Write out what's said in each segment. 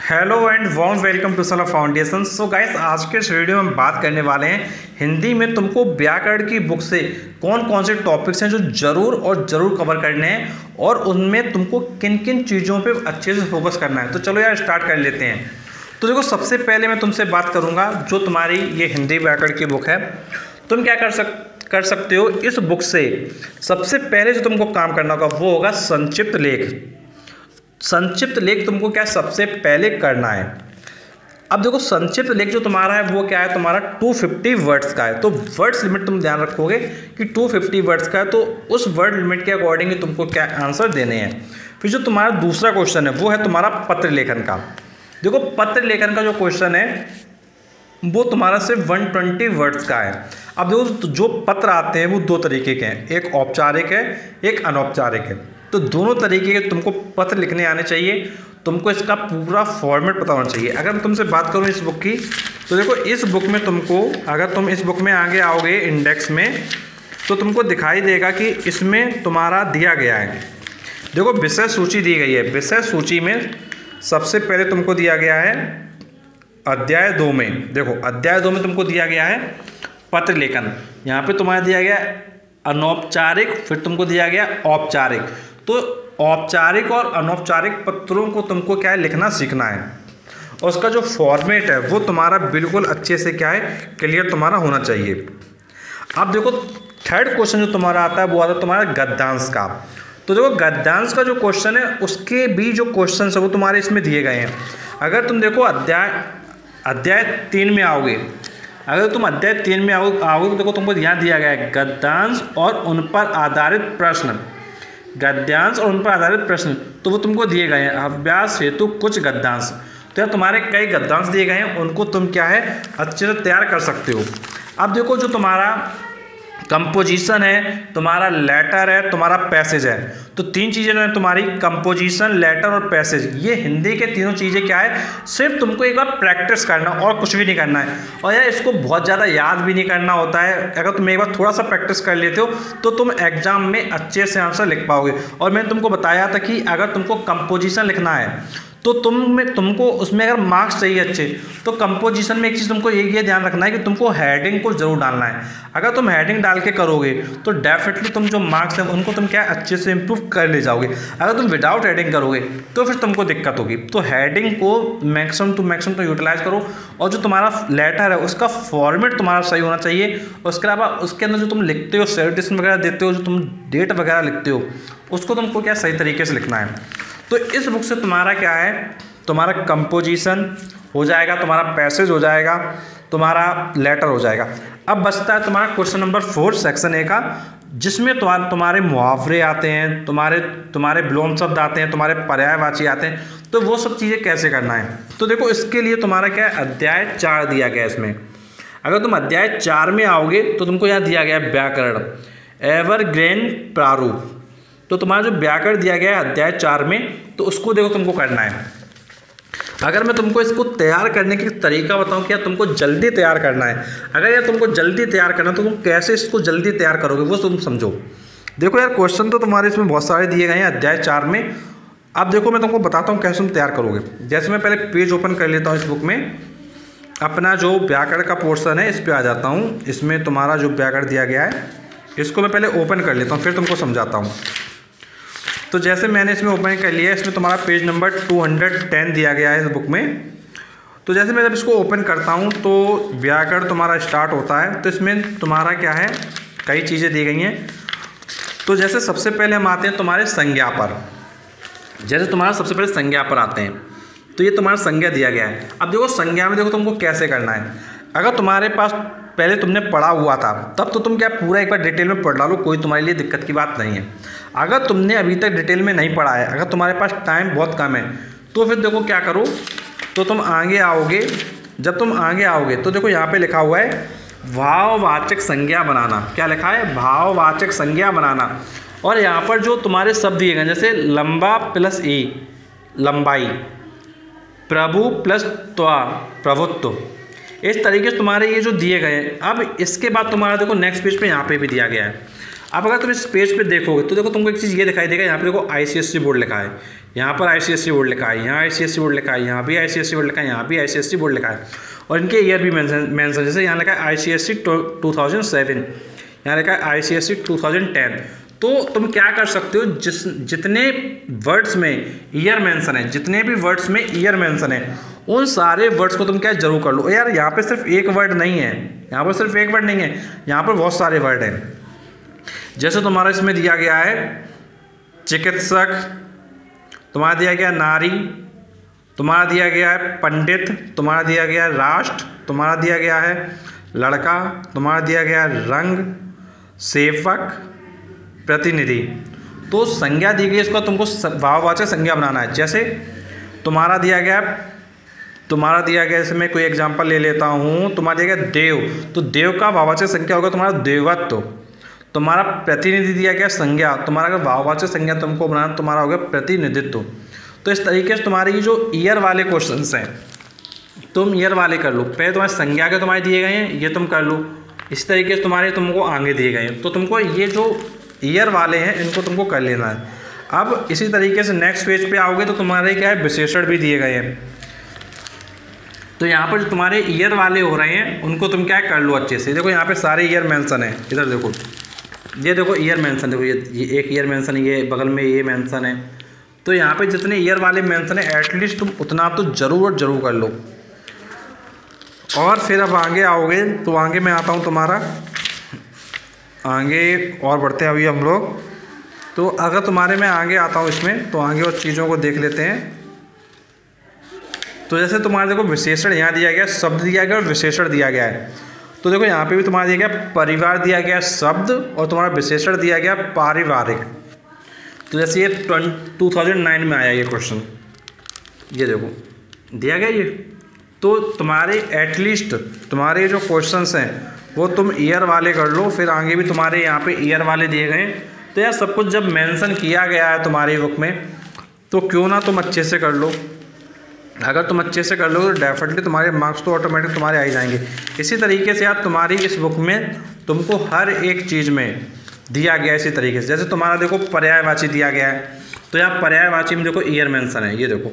Hello and warm welcome to Sala foundation. So guys, आज के इस वीडियो में हम बात करने वाले हैं हिंदी में तुमको व्याकरण की बुक से कौन कौन से टॉपिक्स हैं जो ज़रूर कवर करने हैं और उनमें तुमको किन किन चीज़ों पे अच्छे से फोकस करना है। तो चलो यार स्टार्ट कर लेते हैं। तो देखो, सबसे पहले मैं तुमसे बात करूँगा जो तुम्हारी ये हिंदी व्याकरण की बुक है। तुम क्या कर सकते हो इस बुक से। सबसे पहले जो तुमको काम करना होगा वो होगा संक्षिप्त लेख। संक्षिप्त लेख तुमको क्या सबसे पहले करना है। अब देखो, संक्षिप्त लेख जो तुम्हारा है वो क्या है, तुम्हारा 250 वर्ड्स का है। तो वर्ड्स लिमिट तुम ध्यान रखोगे कि 250 वर्ड्स का है, तो उस वर्ड लिमिट के अकॉर्डिंग तुमको क्या आंसर देने हैं। फिर जो तुम्हारा दूसरा क्वेश्चन है वो है तुम्हारा पत्र लेखन का। देखो, पत्र लेखन का जो क्वेश्चन है वो तुम्हारा सिर्फ 120 वर्ड्स का है। अब देखो, जो पत्र आते हैं वो दो तरीके के हैं, एक औपचारिक है, एक अनौपचारिक है। तो दोनों तरीके के तुमको पत्र लिखने आने चाहिए। तुमको इसका पूरा फॉर्मेट पता होना चाहिए। अगर मैं तुमसे बात करूं इस बुक की, तो देखो इस बुक में तुमको, अगर तुम इस बुक में आगे आओगे इंडेक्स में, तो तुमको दिखाई देगा कि इसमें तुम्हारा दिया गया है। देखो, विषय सूची दी गई है। विषय सूची में सबसे पहले तुमको दिया गया है अध्याय 2 में। देखो, अध्याय 2 में तुमको दिया गया है पत्र लेखन। यहाँ पे तुम्हारा दिया गया अनौपचारिक, फिर तुमको दिया गया औपचारिक। तो औपचारिक और अनौपचारिक पत्रों को तुमको क्या है, लिखना सीखना है। और उसका जो फॉर्मेट है वो तुम्हारा बिल्कुल अच्छे से क्या है, क्लियर तुम्हारा होना चाहिए। अब देखो, थर्ड क्वेश्चन जो तुम्हारा आता है वो आता है तुम्हारा गद्यांश का। तो देखो, गद्यांश का जो क्वेश्चन है उसके भी जो क्वेश्चन है वो तुम्हारे इसमें दिए गए हैं। अगर तुम देखो अध्याय 3 में आओगे, अगर तुम अध्याय 3 में आओगे तो देखो तुमको यहाँ दिया गया है गद्यांश और उन पर आधारित प्रश्न। गद्यांश और उन पर आधारित प्रश्न, तो वो तुमको दिए गए हैं अभ्यास हेतु कुछ गद्यांश। तो यार तुम्हारे कई गद्यांश दिए गए हैं, उनको तुम क्या है अच्छे से तैयार कर सकते हो। अब देखो, जो तुम्हारा कंपोजिशन है, तुम्हारा लेटर है, तुम्हारा पैसेज है। तो तीन चीज़ें जो है तुम्हारी, कंपोजिशन, लेटर और पैसेज, ये हिंदी के तीनों चीज़ें क्या है, सिर्फ तुमको एक बार प्रैक्टिस करना और कुछ भी नहीं करना है। और यार इसको बहुत ज़्यादा याद भी नहीं करना होता है। अगर तुम एक बार थोड़ा सा प्रैक्टिस कर लेते हो तो तुम एग्जाम में अच्छे से आंसर लिख पाओगे। और मैंने तुमको बताया था कि अगर तुमको कंपोजिशन लिखना है तो तुमको उसमें अगर मार्क्स चाहिए अच्छे, तो कंपोजिशन में एक चीज़ तुमको ये ध्यान रखना है कि तुमको हेडिंग को जरूर डालना है। अगर तुम हेडिंग डाल के करोगे तो डेफिनेटली तुम जो मार्क्स हैं उनको तुम क्या अच्छे से इंप्रूव कर ले जाओगे। अगर तुम विदाउट हेडिंग करोगे तो फिर तुमको दिक्कत होगी। तो हेडिंग को मैक्सिमम टू मैक्सिमम तो यूटिलाइज करो। और जो तुम्हारा लेटर है उसका फॉर्मेट तुम्हारा सही होना चाहिए। उसके अलावा उसके अंदर जो तुम लिखते हो, सैल्यूटेशन वगैरह देते हो, जो तुम डेट वगैरह लिखते हो, उसको तुमको क्या सही तरीके से लिखना है। तो इस बुक से तुम्हारा क्या है, तुम्हारा कंपोजिशन हो जाएगा, तुम्हारा पैसेज हो जाएगा, तुम्हारा लेटर हो जाएगा। अब बचता है तुम्हारा क्वेश्चन नंबर 4 सेक्शन ए का, जिसमें तुम्हारे मुहावरे आते हैं, तुम्हारे विलोम शब्द आते हैं, तुम्हारे पर्यायवाची आते हैं। तो वो सब चीज़ें कैसे करना है, तो देखो इसके लिए तुम्हारा क्या है, अध्याय 4 दिया गया है इसमें। अगर तुम अध्याय 4 में आओगे तो तुमको यहाँ दिया गया है व्याकरण एवरग्रीन प्रारूप। तो तुम्हारा जो व्याकरण दिया गया है अध्याय 4 में, तो उसको देखो तुमको करना है। अगर मैं तुमको इसको तैयार करने की तरीका बताऊं कि यार तुमको जल्दी तैयार करना है, अगर यार तुमको जल्दी तैयार करना है तो तुम कैसे इसको जल्दी तैयार करोगे वो तुम समझो। देखो यार, क्वेश्चन तो तुम्हारे इसमें बहुत सारे दिए गए हैं अध्याय 4 में। अब देखो, मैं तुमको बताता हूँ कैसे तुम तैयार करोगे। जैसे मैं पहले पेज ओपन कर लेता हूँ इस बुक में, अपना जो व्याकरण का पोर्सन है इस पर आ जाता हूँ। इसमें तुम्हारा जो व्याकरण दिया गया है इसको मैं पहले ओपन कर लेता हूँ, फिर तुमको समझाता हूँ। तो जैसे मैंने इसमें ओपन कर लिया है, इसमें तुम्हारा पेज नंबर 210 दिया गया है इस बुक में। तो जैसे मैं जब इसको ओपन करता हूँ तो व्याकरण तुम्हारा स्टार्ट होता है। तो इसमें तुम्हारा क्या है, कई चीज़ें दी गई हैं। तो जैसे सबसे पहले हम आते हैं तुम्हारे संज्ञा पर। जैसे तुम्हारा सबसे पहले संज्ञा पर आते हैं, तो ये तुम्हारा संज्ञा दिया गया है। अब देखो, संज्ञा में देखो तुमको कैसे करना है। अगर तुम्हारे पास पहले तुमने पढ़ा हुआ था तब तो तुम क्या पूरा एक बार डिटेल में पढ़ डालो, कोई तुम्हारे लिए दिक्कत की बात नहीं है। अगर तुमने अभी तक डिटेल में नहीं पढ़ा है, अगर तुम्हारे पास टाइम बहुत कम है, तो फिर देखो क्या करो, तो तुम आगे आओगे। जब तुम आगे आओगे तो देखो यहाँ पे लिखा हुआ है भाववाचक संज्ञा बनाना। क्या लिखा है, भाववाचक संज्ञा बनाना। और यहाँ पर जो तुम्हारे शब्द दिए गए, जैसे लंबा प्लस ए लंबाई, प्रभु प्लस त्वा प्रभुत्व, इस तरीके से तुम्हारे ये जो दिए गए हैं। अब इसके बाद तुम्हारा देखो नेक्स्ट पेज पे यहाँ पे भी दिया गया है। अब अगर तुम इस पेज पे देखोगे तो देखो तुमको एक चीज़ ये दिखाई देगा, यहाँ पे देखो ICSE बोर्ड लिखा है। यहाँ पर ICSE बोर्ड लिखा है, यहाँ ICSE बोर्ड लिखा है, यहाँ भी ICSE बोर्ड लिखा है, यहाँ भी ICSE बोर्ड लिखा है, और इनके ईयर भी मेंशन जैसे यहाँ लिखा है ICSE 2007, यहाँ लिखा है ICSE 2010। तो तुम क्या कर सकते हो, जितने वर्ड्स में ईयर मेंशन है, जितने भी वर्ड्स में ईयर मेंशन है, उन सारे वर्ड्स को तुम क्या जरूर कर लो। यार यहाँ पे सिर्फ एक वर्ड नहीं है, यहाँ पर सिर्फ एक वर्ड नहीं है, यहाँ पर बहुत सारे वर्ड हैं। जैसे तुम्हारा इसमें दिया गया है चिकित्सक, तुम्हारा दिया गया नारी, तुम्हारा दिया गया है पंडित, तुम्हारा दिया गया है राष्ट्र, तुम्हारा दिया गया है लड़का, तुम्हारा दिया गया है रंग, सेवक, प्रतिनिधि। तो संज्ञा दी गई, इसको तुमको भाववाचक संज्ञा बनाना है। जैसे तुम्हारा दिया गया इसमें कोई एग्जांपल ले लेता हूँ, तुम्हारा दिया गया देव, तो देव का भाववाचक संज्ञा होगा तुम्हारा देवत्व। तुम्हारा प्रतिनिधि दिया गया संज्ञा, तुम्हारा अगर भाववाचक संज्ञा तुमको बनाना, तुम्हारा होगा प्रतिनिधित्व। तो इस तरीके से तुम्हारे ये जो ईयर वाले क्वेश्चंस हैं, तुम ईयर वाले कर लो। पहले तुम्हारे संज्ञा के तुम्हारे दिए गए हैं, ये तुम कर लो। इस तरीके से तुम्हारे तुमको आगे दिए गए हैं, तो तुमको ये जो ईयर वाले हैं इनको तुमको कर लेना है। अब इसी तरीके से नेक्स्ट पेज पे आओगे तो तुम्हारे क्या है, विशेषण भी दिए गए हैं। तो यहाँ पर जो तुम्हारे ईयर वाले हो रहे हैं उनको तुम क्या कर लो अच्छे से। देखो यहाँ पे सारे ईयर मेंशन है, इधर देखो, ये देखो ईयर मेंशन, देखो ये एक ईयर मेंशन है, ये बगल में ये मेंशन है। तो यहाँ पे जितने ईयर वाले मेंशन है एटलीस्ट तुम उतना तो जरूर कर लो। और फिर अब आगे आओगे तो आगे मैं आता हूँ, तुम्हारा आगे और बढ़ते हैं अभी हम लोग। तो अगर तुम्हारे मैं आगे आता हूँ इसमें, तो आगे और चीज़ों को देख लेते हैं। तो जैसे तुम्हारे देखो विशेषण यहाँ दिया गया, शब्द दिया गया और विशेषण दिया गया है। तो देखो यहाँ पे भी तुम्हारा दिया गया परिवार दिया गया शब्द, और तुम्हारा विशेषण दिया गया पारिवारिक। तो जैसे ये 2009 में आया ये क्वेश्चन, ये देखो दिया गया ये। तो तुम्हारे एटलीस्ट तुम्हारे जो क्वेश्चंस हैं वो तुम ईयर वाले कर लो। फिर आगे भी तुम्हारे यहाँ पे ईयर वाले दिए गए। तो यार सब कुछ जब मेंशन किया गया है तुम्हारी बुक में, तो क्यों ना तुम अच्छे से कर लो। अगर तुम अच्छे से कर लो तो डेफिनेटली तुम्हारे मार्क्स तो ऑटोमेटिक तुम्हारे आ ही जाएंगे। इसी तरीके से यार तुम्हारी इस बुक में तुमको हर एक चीज़ में दिया गया इसी तरीके से। जैसे तुम्हारा देखो पर्यायवाची दिया गया है, तो यहाँ पर्यायवाची में देखो ईयर मेंशन है, ये देखो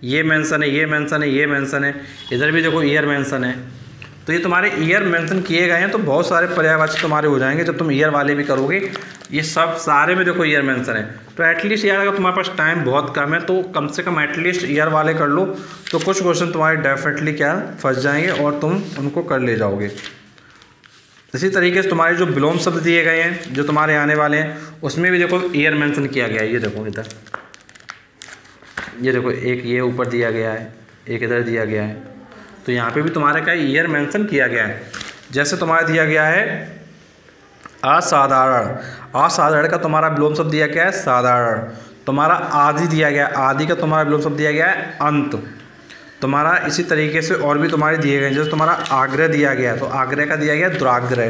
ये मेंशन है, ये मेंशन है, ये मेंशन है, इधर भी देखो ईयर मेंशन है। तो ये तुम्हारे ईयर मेंशन किए गए हैं, तो बहुत सारे पर्यायवाची तुम्हारे हो जाएंगे जब तुम ईयर वाले भी करोगे। ये सब सारे में देखो ईयर मेंशन है। तो एटलीस्ट यार अगर तुम्हारे पास टाइम बहुत कम है तो कम से कम एटलीस्ट ईयर वाले कर लो, तो कुछ क्वेश्चन तुम्हारे डेफिनेटली क्या फंस जाएंगे और तुम उनको कर ले जाओगे। इसी तरीके से तुम्हारे जो विलोम शब्द दिए गए हैं जो तुम्हारे आने वाले हैं, उसमें भी देखो ईयर मेंशन किया गया है। ये देखो इधर, ये देखो एक ये ऊपर दिया गया है, एक इधर दिया गया है। तो यहाँ पे भी तुम्हारे का ईयर मेंशन किया गया है। जैसे तुम्हारा दिया गया है असाधारण, असाधारण का तुम्हारा विलोम शब्द दिया गया है साधारण। तुम्हारा आदि दिया गया है, आदि का तुम्हारा विलोम शब्द दिया गया है अंत। तुम्हारा इसी तरीके से और भी तुम्हारे दिए गए हैं। जैसे तुम्हारा आग्रह दिया गया है, तो आग्रह का दिया गया है दुराग्रह।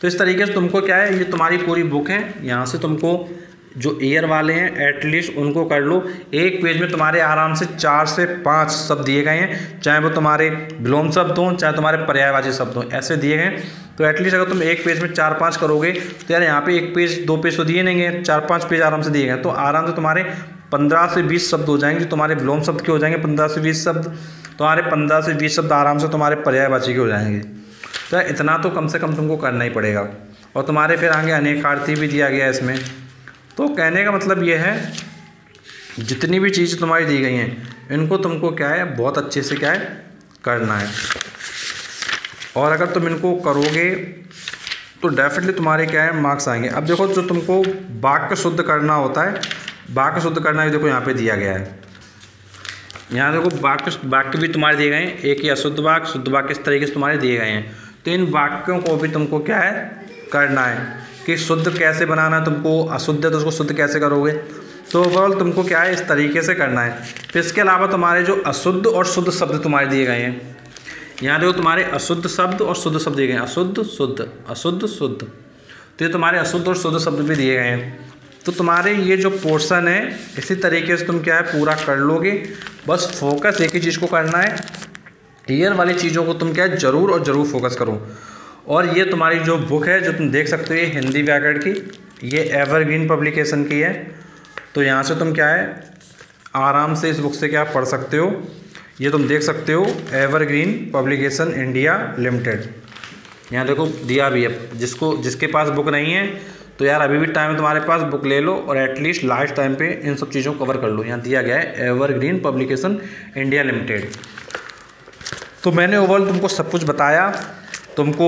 तो इस तरीके से तुमको क्या है, ये तुम्हारी पूरी बुक है। यहाँ से तुमको जो ईयर वाले हैं एटलीस्ट उनको कर लो। एक पेज में तुम्हारे आराम से 4 से 5 शब्द दिए गए हैं, चाहे वो तुम्हारे विलोम शब्द हों चाहे तुम्हारे पर्यायवाची शब्द हों, ऐसे दिए गए। तो एटलीस्ट अगर तुम एक पेज में 4-5 करोगे तो यार यहाँ पे एक पेज 2 पेज तो दिए नहीं गए, 4-5 पेज आराम से दिए गए। तो आराम से तुम्हारे 15 से 20 शब्द हो जाएंगे जो तुम्हारे विलोम शब्द के हो जाएंगे। 15 से 20 शब्द तुम्हारे 15 से 20 शब्द आराम से तुम्हारे पर्यायवाची के हो जाएंगे। तो इतना तो कम से कम तुमको करना ही पड़ेगा। और तुम्हारे फिर आगे अनेकार्थी भी दिया गया है इसमें। तो कहने का मतलब ये है, जितनी भी चीज़ें तुम्हारी दी गई हैं इनको तुमको क्या है बहुत अच्छे से क्या है करना है। और अगर तुम इनको करोगे तो डेफिनेटली तुम्हारे क्या है मार्क्स आएंगे। अब देखो जो तुमको वाक्य शुद्ध करना होता है, वाक्य शुद्ध करना भी देखो यहाँ पे दिया गया है। यहाँ देखो वाक्य भी तुम्हारे दिए गए हैं, एक ही अशुद्ध वाक्य शुद्ध वाक्य इस तरीके से तुम्हारे दिए गए हैं। तो इन वाक्यों को भी तुमको क्या है करना है कि शुद्ध कैसे बनाना है तुमको, अशुद्ध है तो उसको शुद्ध कैसे करोगे। तो ओवरऑल तुमको क्या है इस तरीके से करना है। फिर इसके अलावा तुम्हारे जो अशुद्ध और शुद्ध शब्द तुम्हारे दिए गए हैं, यहाँ देखो तुम्हारे अशुद्ध शब्द और शुद्ध शब्द दिए गए हैं, अशुद्ध शुद्ध अशुद्ध शुद्ध। तो ये तुम्हारे अशुद्ध और शुद्ध शब्द भी दिए गए हैं। तो तुम्हारे ये जो पोर्शन है इसी तरीके से तुम क्या है पूरा कर लोगे। बस फोकस एक ही चीज़ को करना है, ईयर वाली चीज़ों को तुम क्या है ज़रूर और ज़रूर फोकस करो। और ये तुम्हारी जो बुक है जो तुम देख सकते हो, ये हिंदी व्याकरण की, ये एवरग्रीन पब्लिकेशन की है। तो यहाँ से तुम क्या है आराम से इस बुक से क्या पढ़ सकते हो। ये तुम देख सकते हो एवरग्रीन पब्लिकेशन इंडिया लिमिटेड, यहाँ देखो दिया भी है। जिसके पास बुक नहीं है तो यार अभी भी टाइम है तुम्हारे पास, बुक ले लो और एटलीस्ट लास्ट टाइम पे इन सब चीज़ों को कवर कर लो। यहाँ दिया गया है एवरग्रीन पब्लिकेशन इंडिया लिमिटेड। तो मैंने ओवरऑल तुमको सब कुछ बताया। तुमको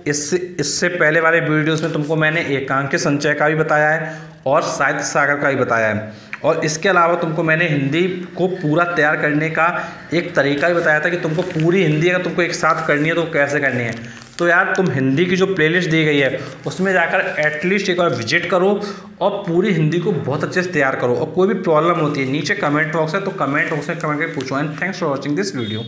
इससे पहले वाले वीडियोस में तुमको मैंने एकांकी संचय का भी बताया है और साहित्य सागर का भी बताया है, और इसके अलावा तुमको मैंने हिंदी को पूरा तैयार करने का एक तरीका भी बताया था कि तुमको पूरी हिंदी अगर तुमको एक साथ करनी है तो कैसे करनी है। तो यार तुम हिंदी की जो प्लेलिस्ट दी गई है उसमें जाकर एटलीस्ट एक बार विजिट करो और पूरी हिंदी को बहुत अच्छे से तैयार करो। और कोई भी प्रॉब्लम होती है नीचे कमेंट बॉक्स है तो कमेंट बॉक्स में कमेंट करके पूछो। And thanks for watching this video.